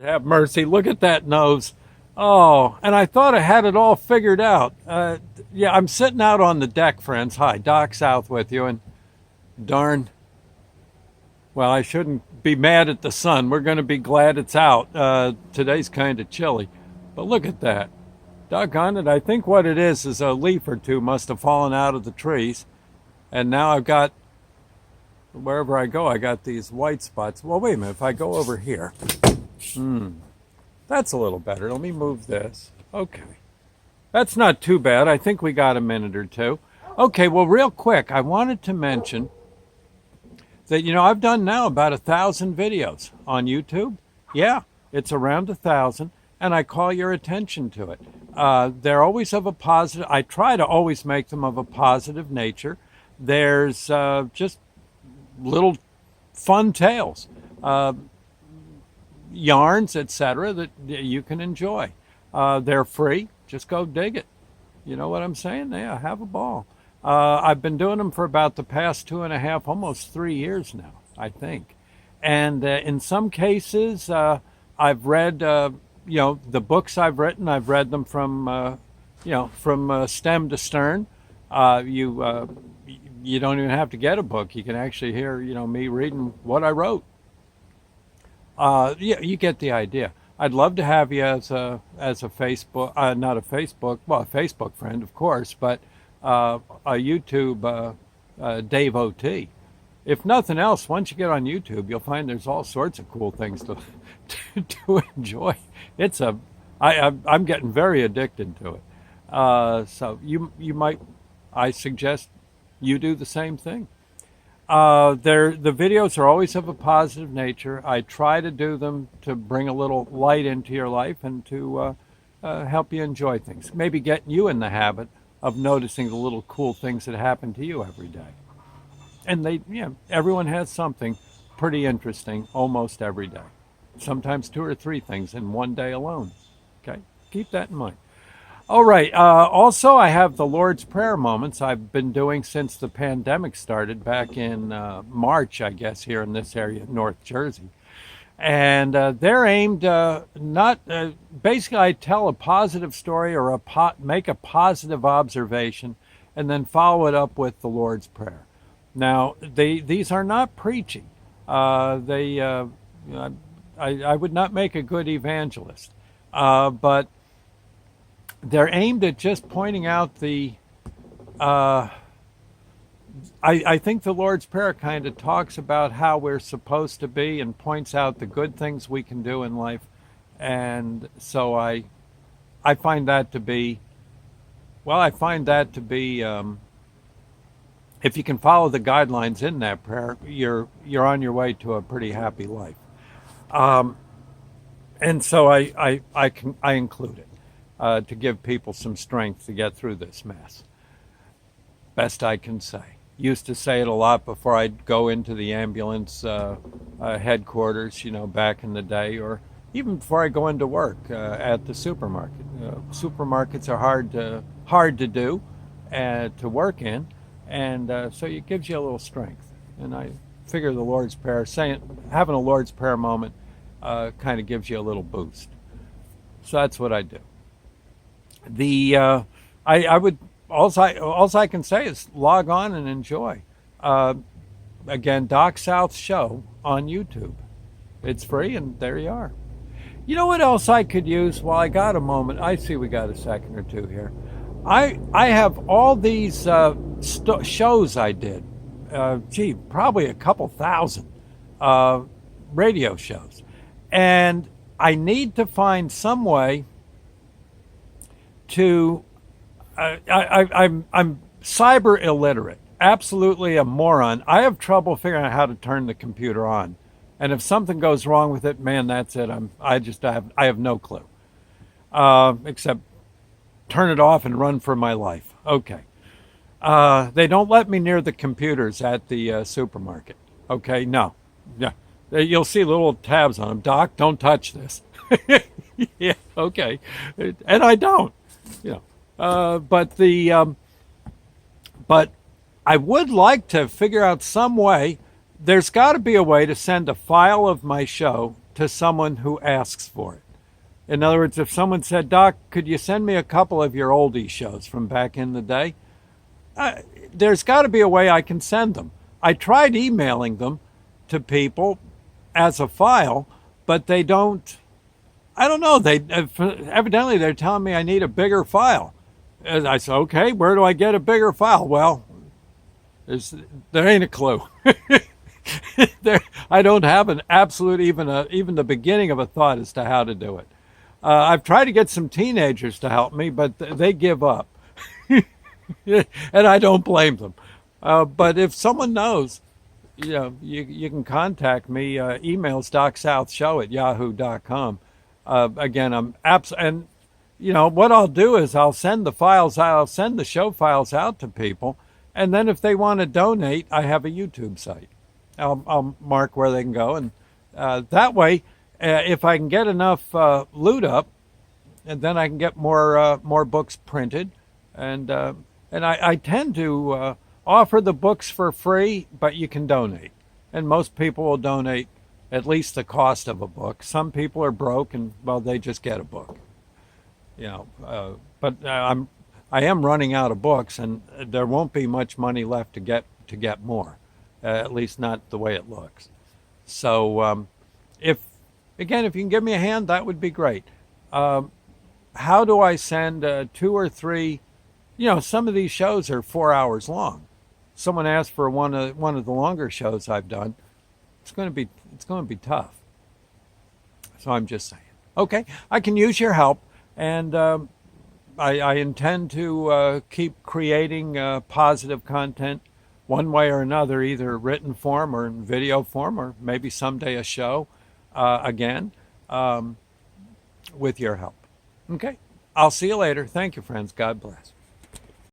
Have mercy. Look at that nose. Oh, and I thought I had it all figured out. Yeah, I'm sitting out on the deck, friends. Hi, Doc South with you. And darn, well, I shouldn't be mad at the sun. We're going to be glad it's out. Today's kind of chilly. But look at that. Doggone it. I think what it is a leaf or two must have fallen out of the trees. And now I've got, wherever I go, I got these white spots. Well, wait a minute. If I go over here, that's a little better. Let me move this. Okay. That's not too bad. I think we got a minute or two. Okay, well, real quick, I wanted to mention that, I've done now about 1,000 videos on YouTube. Yeah, it's around 1,000, and I call your attention to it. They're always of a positive, I try to always make them of a positive nature. There's just little fun tales. Yarns, etc., that you can enjoy. They're free. Just go dig it. You know what I'm saying? Yeah, have a ball. I've been doing them for about the past 2.5, almost 3 years now, I think. And in some cases, I've read, the books I've written. I've read them from stem to stern. You don't even have to get a book. You can actually hear, me reading what I wrote. Yeah, you get the idea. I'd love to have you as a Facebook, not a Facebook, well, a Facebook friend, of course, but a YouTube Dave OT. If nothing else, once you get on YouTube, you'll find there's all sorts of cool things to to enjoy. I'm getting very addicted to it. So you might, I suggest you do the same thing. The videos are always of a positive nature. I try to do them to bring a little light into your life and to help you enjoy things. Maybe get you in the habit of noticing the little cool things that happen to you every day. And everyone has something pretty interesting almost every day. Sometimes 2 or 3 things in one day alone. Okay, keep that in mind. All right. Also, I have the Lord's Prayer moments I've been doing since the pandemic started back in March, I guess, here in this area, North Jersey. And they're aimed not basically, I tell a positive story or make a positive observation and then follow it up with the Lord's Prayer. Now, these are not preachy. I would not make a good evangelist, but they're aimed at just pointing out I think the Lord's Prayer kind of talks about how we're supposed to be and points out the good things we can do in life. And so I find that to be, if you can follow the guidelines in that prayer, you're on your way to a pretty happy life. And so I include it to give people some strength to get through this mess. Best I can say. Used to say it a lot before I'd go into the ambulance headquarters, back in the day, or even before I go into work at the supermarket. Supermarkets are hard to do and to work in, and so it gives you a little strength. And I figure the Lord's Prayer, having a Lord's Prayer moment, kind of gives you a little boost. So that's what I do. I would all I can say is log on and enjoy. Again, Doc South Show on YouTube. It's free, and there you are. You know what else I could use? While I got a moment, I see we got a second or two here. I have all these shows I did. Probably a couple thousand radio shows, and I need to find some way to. I'm cyber illiterate, absolutely a moron. I have trouble figuring out how to turn the computer on, and if something goes wrong with it, man, that's it. I have no clue, except turn it off and run for my life. Okay. They don't let me near the computers at the supermarket. Okay, no. Yeah. You'll see little tabs on them. Doc, don't touch this. Yeah, okay. And I don't. But I would like to figure out some way. There's got to be a way to send a file of my show to someone who asks for it. In other words, if someone said, Doc, could you send me a couple of your oldie shows from back in the day? There's got to be a way I can send them. I tried emailing them to people as a file, but they don't, I don't know, they evidently they're telling me I need a bigger file. And I said, okay, where do I get a bigger file? Well, there ain't a clue. I don't have an absolute, even the beginning of a thought as to how to do it. I've tried to get some teenagers to help me, but they give up. And I don't blame them. But if someone knows, you can contact me. Emails docsouthshow@yahoo.com. Again, and what I'll do is I'll send the show files out to people, and then if they want to donate, I have a YouTube site. I'll mark where they can go, and that way, if I can get enough loot up, and then I can get more books printed, and I tend to offer the books for free, but you can donate, and most people will donate at least the cost of a book. Some people are broke, and well, they just get a book. But I am running out of books, and there won't be much money left to get more, at least not the way it looks. So if you can give me a hand, that would be great. How do I send 2 or 3? Some of these shows are 4 hours long. Someone asked for one of the longer shows I've done. It's going to be tough. So I'm just saying. Okay, I can use your help, and I intend to keep creating positive content one way or another, either written form or in video form, or maybe someday a show again with your help. Okay, I'll see you later. Thank you, friends. God bless.